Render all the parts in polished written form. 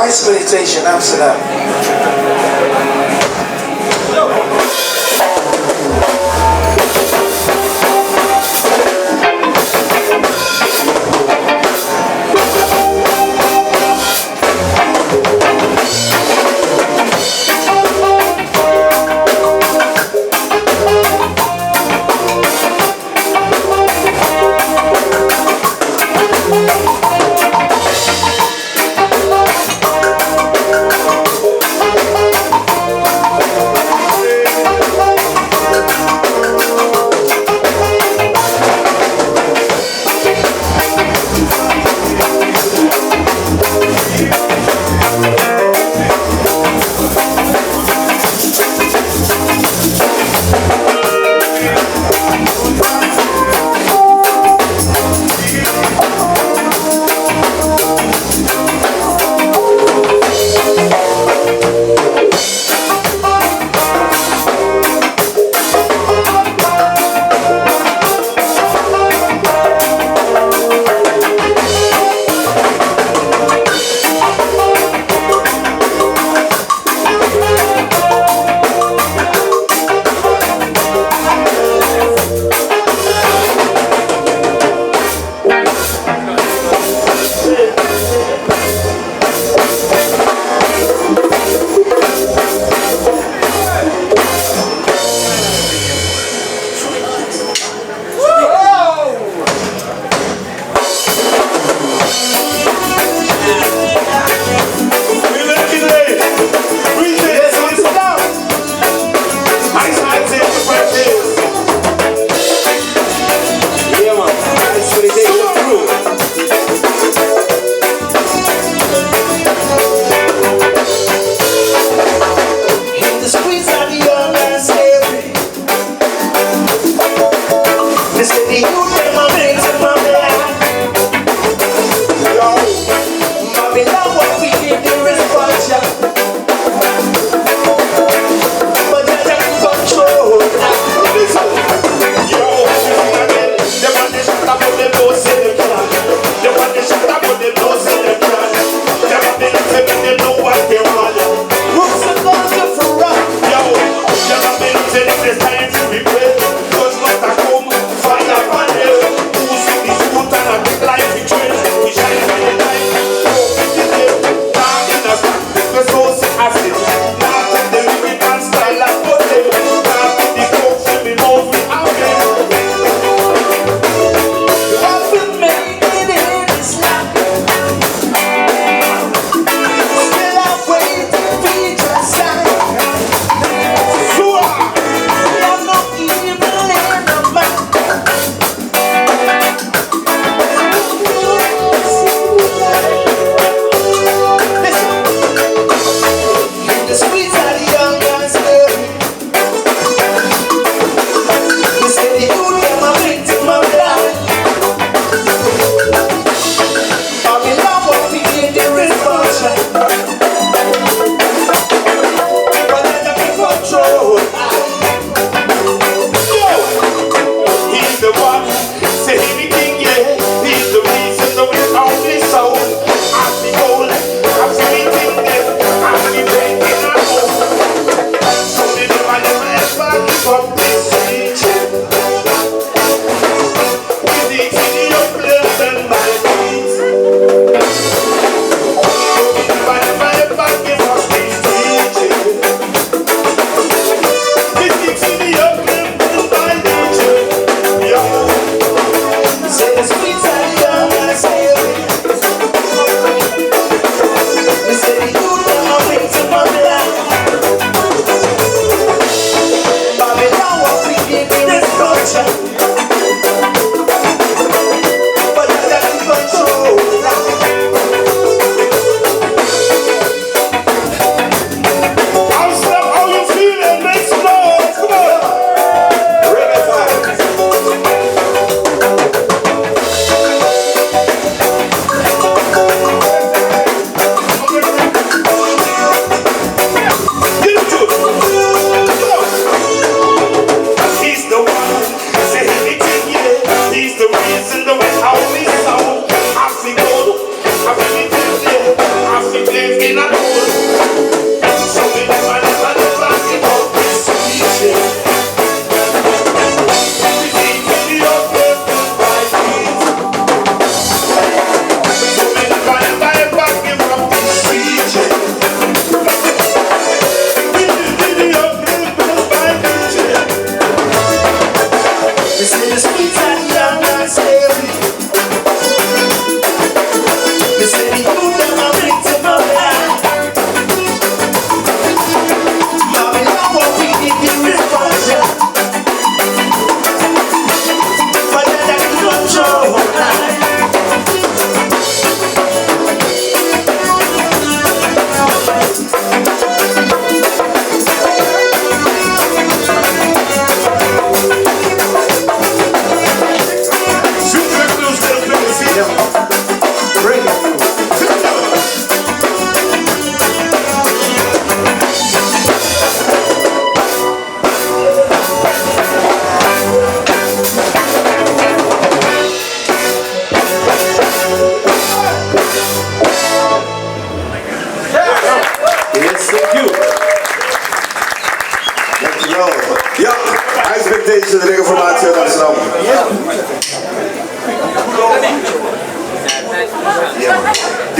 Ice meditation, Amsterdam. What we give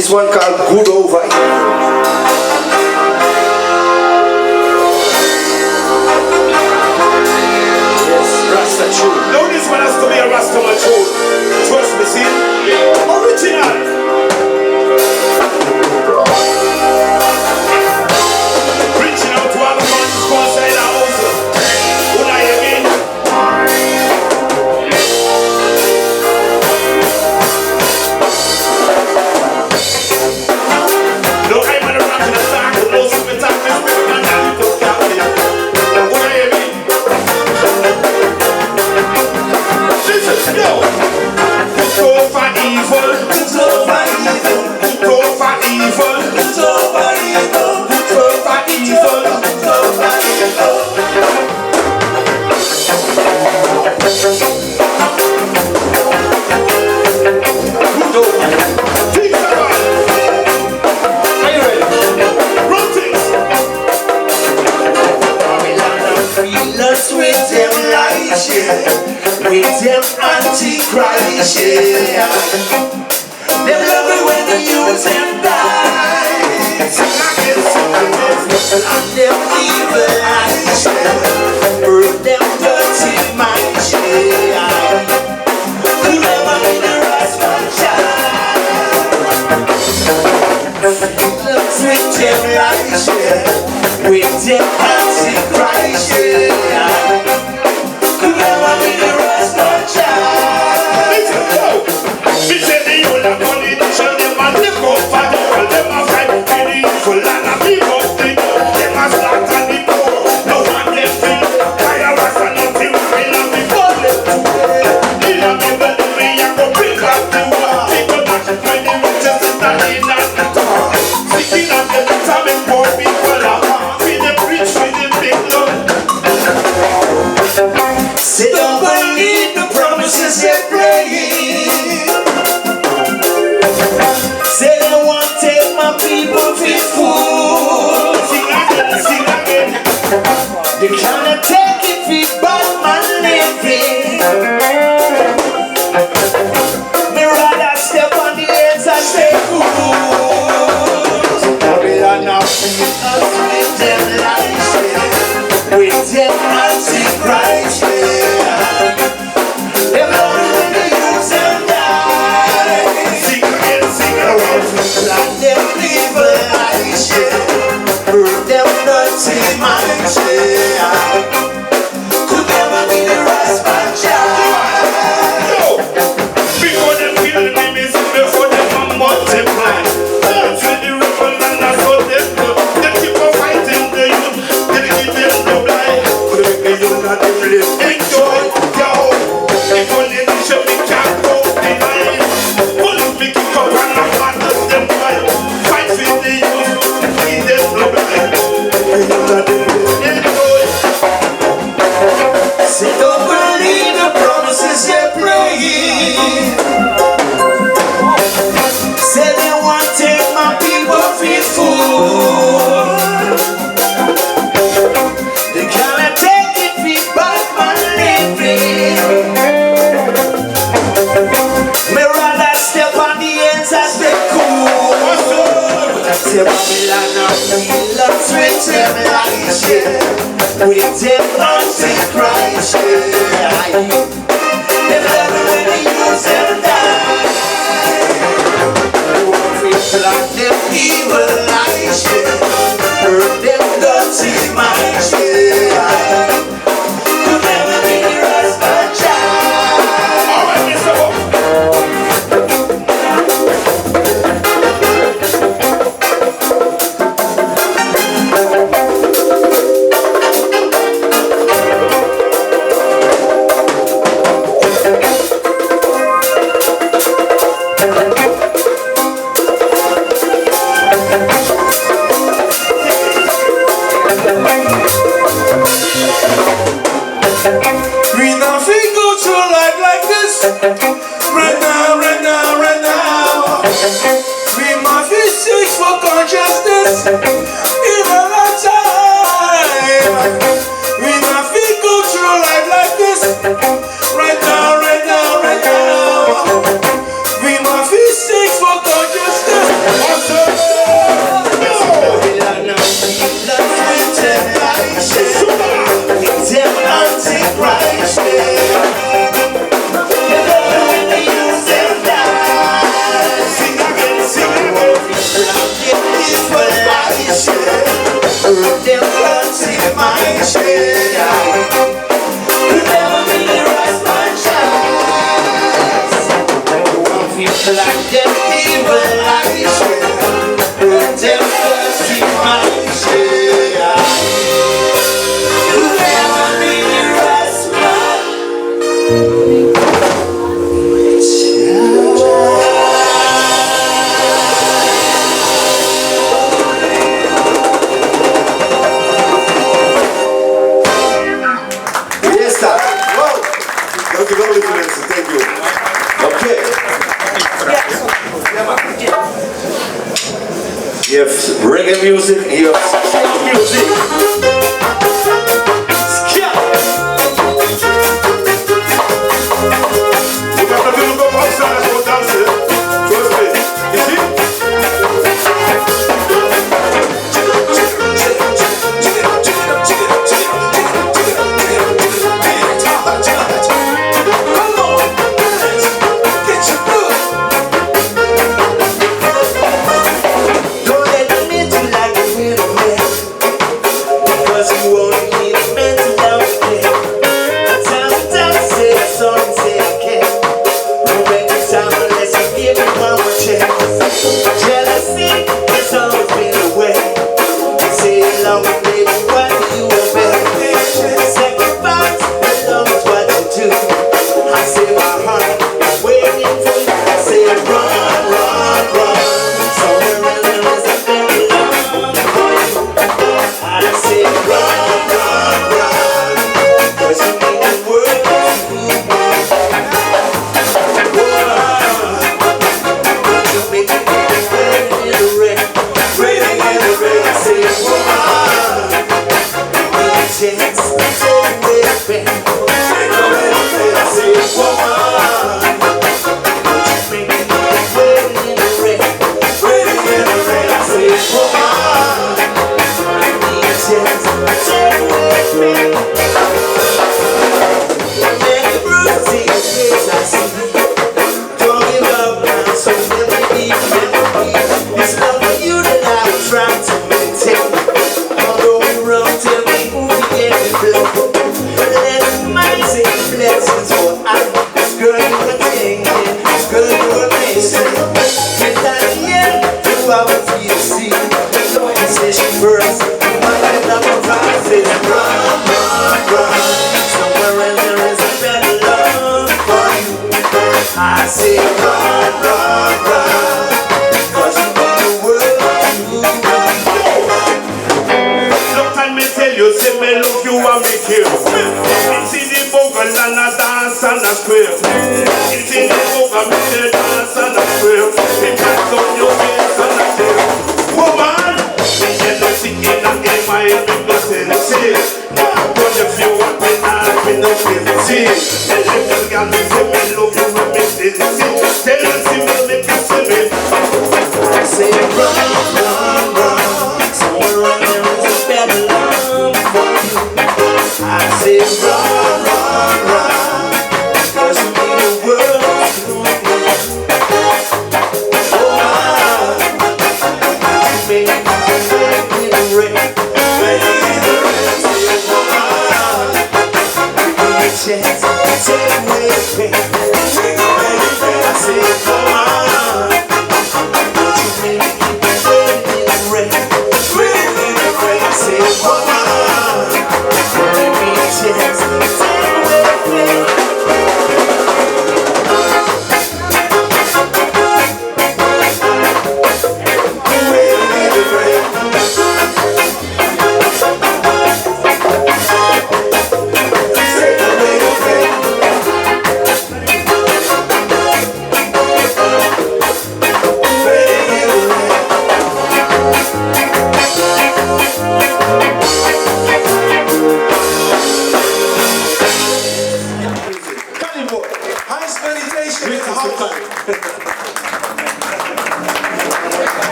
This one called Good Over Evil. Rasta tune. Now this one has to be a Rastaman tune. Trust me, see? Original. Reaching out to all the ones who are inside the house. Who I mean? No, I'm on the rock in the dark. No super talk. Let's make a man that you don't count it. Who I mean? Listen, yo. Put over evil. Put over evil. Put over evil. Put over evil. Put over evil. Put over evil. Put over. Things are on. Are you ready? Run things. Babylon and feel us with them lies, yeah. With them antichrist, yeah. Them love it when they use them lies. And them evil eyes, yeah. Burn them dirty minds, yeah. Could never be the Rascal child. Love with them lies, yeah. With them antichrist, yeah. Could never be the Rascal child. Listen, yo. Me say the old and politician, them a take over the world. Them a fight for the evil and a big up the door. Them a slaughter the poor. No one left feel. Fire was a nothing. We love the bullet to war. We love the bullet. We a go bring back the war. People match it when the riches is standing at the door. Sticking at the bottom and poor people are. We the preach with the big love. Say don't believe the promises they're praying. Say they won't take my people for fool. Sing again, sing again. They cannot take it for bad man living. Me rather step on the ends and say fools. Babylon now feed us with them lies, yeah. With them antichrist, yeah. Them love it when they use them lies. Sing again, sing again. Like them evil eyes, yeah. Burn them dirty minds, yeah. Could never be the Rascal child. Yo, before them kill the babies, before them a multiply. Dance with the rebel and that's what they do. They keep on fighting the youth, they keep them to blind. But the young and them live enjoy, yo. If only they show me can't go behind. Only me kick up and I'm mad at them wild. Fight with the youth, keep them to blind. The young and them live enjoy. Say don't believe the promises they're praying. Say they won't take my people for fool. They cannot take it for bad man living. Me rather step on the ends and stay cool. Say Babylon and feel us with them lies, yeah. With them antichrist, yeah. Them love it when they use them lies. Like them evil eyes, yeah. Burn them dirty minds, yeah. Could never be the Rascal child. All right, Mr. Bob. We nothing go through life like this. Right now, right now, right now. We must be search for consciousness. In our time. We nothing go through life like this. Right now, right now, right now. We must be search for consciousness. Dankjewel lieve mensen, thank you. Oké. Je hebt reggae music en je hebt soul music. Skia! We got a little bit of outside as well dancing. Trust me. You see?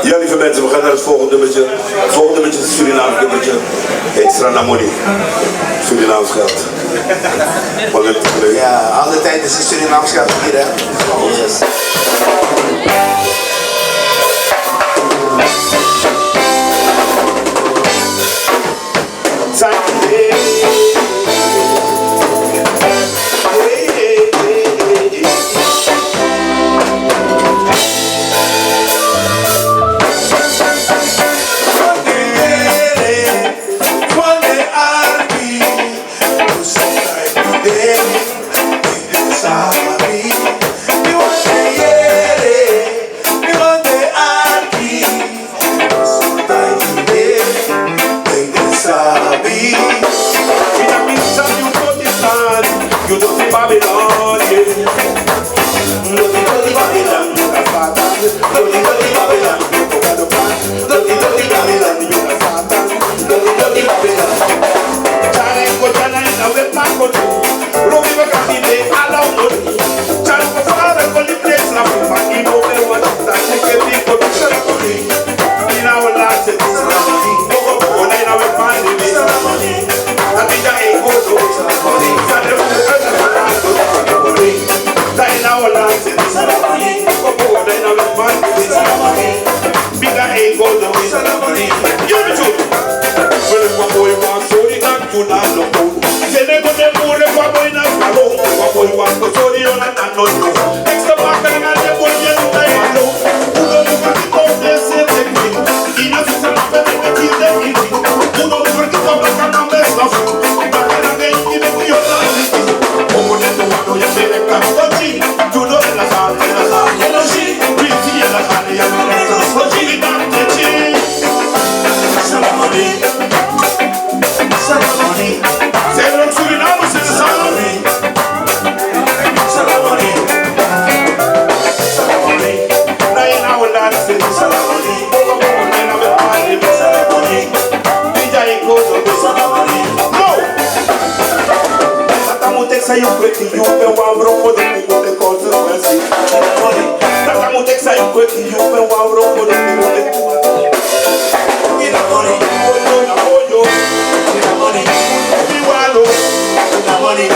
Ja, lieve mensen, we gaan naar het volgende nummertje. Het volgende nummertje is een Surinaams nummertje. Heet Sranamoni. Surinaams geld. Ja, alle tijd is een Surinaams geld hier, hè? Yes. Say you quick, you been one rock for the people that cause the mercy. That I'm take say you quick, you been one rock for the people that get the money, you get the money, you wallow, get the money,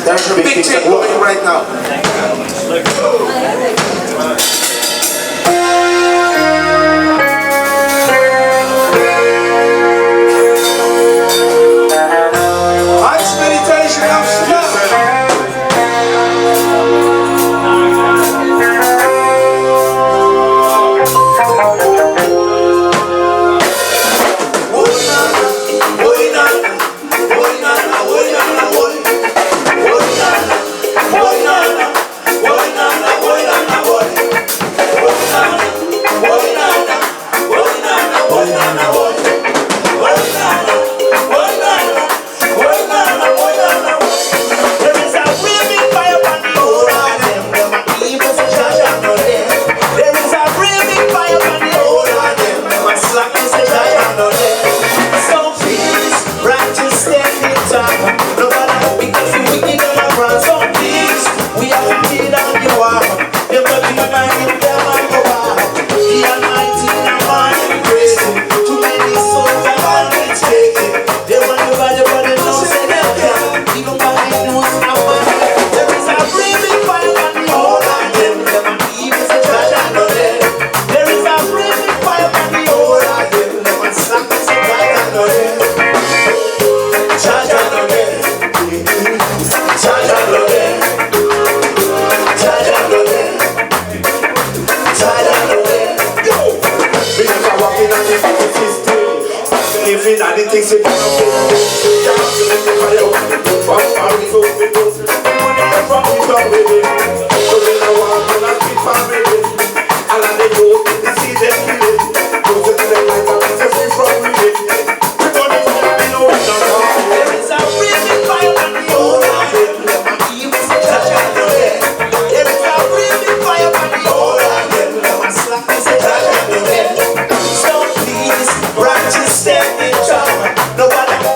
There's a big thing going right now. No one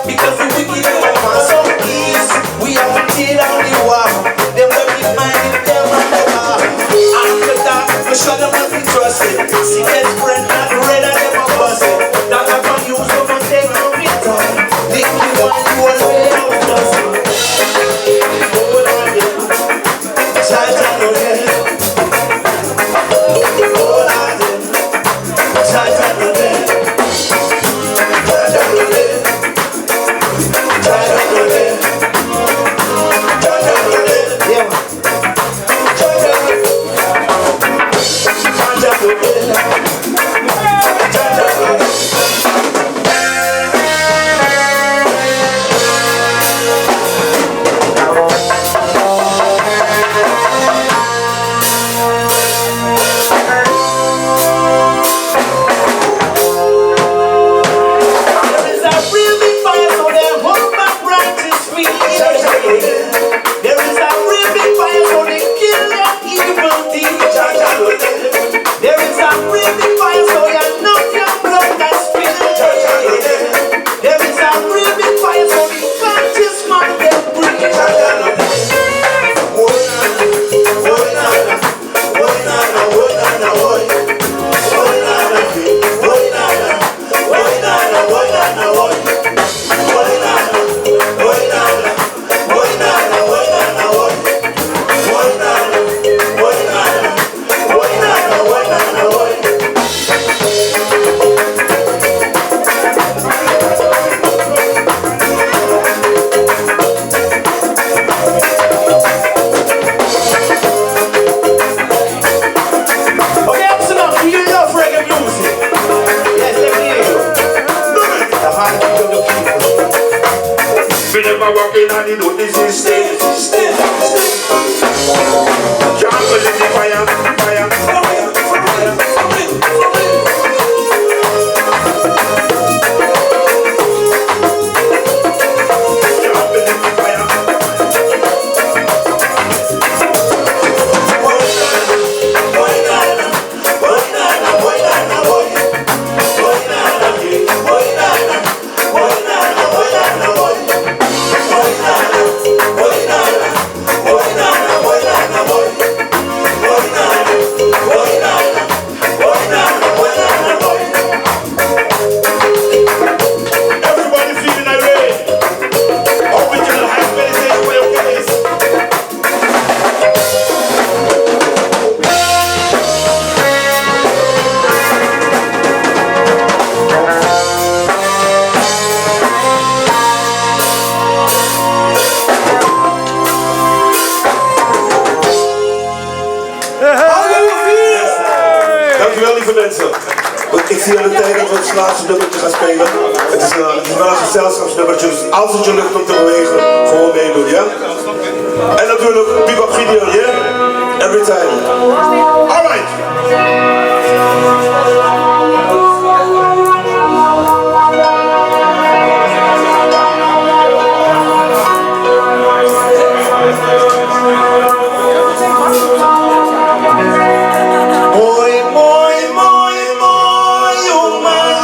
Dankjewel lieve mensen. Want ik zie aan de tijd dat we het laatste nummertje gaan spelen. Het is wel een gezelschapsnummertje, dus als het je lukt om te bewegen, gewoon meedoen, ja? En natuurlijk, big up Gideon, yeah? Every time. Alright. Mooi, mooi, mooi, oh man.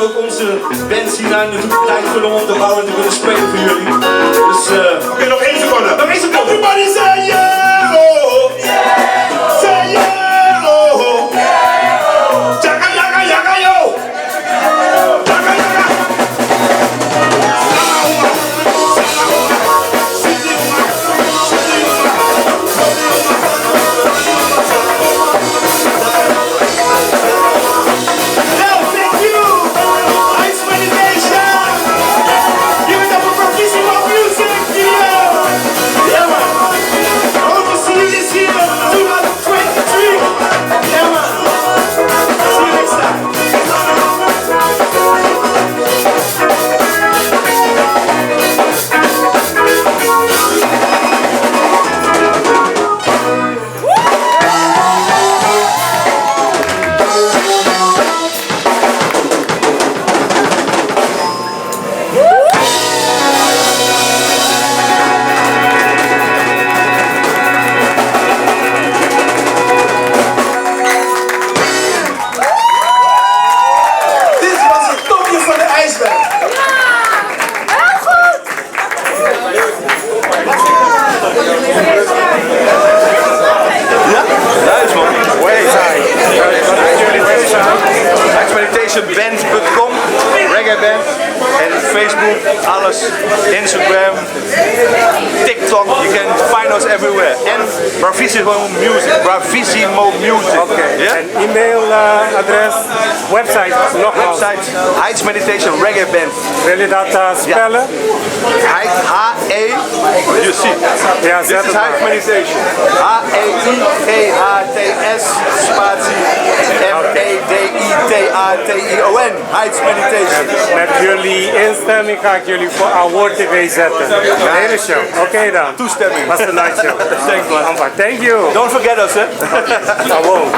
ook onze bands hier naar de tijd kunnen onderhouden en te kunnen spelen voor jullie. Dus Oké, nog 1 seconde. nog 1 seconde. Everybody say yeah, oh. Say yeah, oh. Jaka, jaka, jaka, yo. Jaka, jaka. Band.com, reggae band en Facebook, alles, Instagram, TikTok, you can find us everywhere. En Bravissimo Music, Bravissimo Music. Okay. Yeah? En e-mailadres, website, nog Website, Heights Meditation Reggae Band. Wil je dat spellen? H-E, you see. Ja, This zet is het Heights maar. Meditation. H-E-I-G-H-T-S, spatie, M-E-D-I-T-A-T-I-O-N. Heights Meditation. Met jullie instemming ga ik jullie voor AworTv zetten. De hele show. Oké dan. Toestemming. Was de night show. Thanks man. Thank you. Don't forget us, hè? I won't.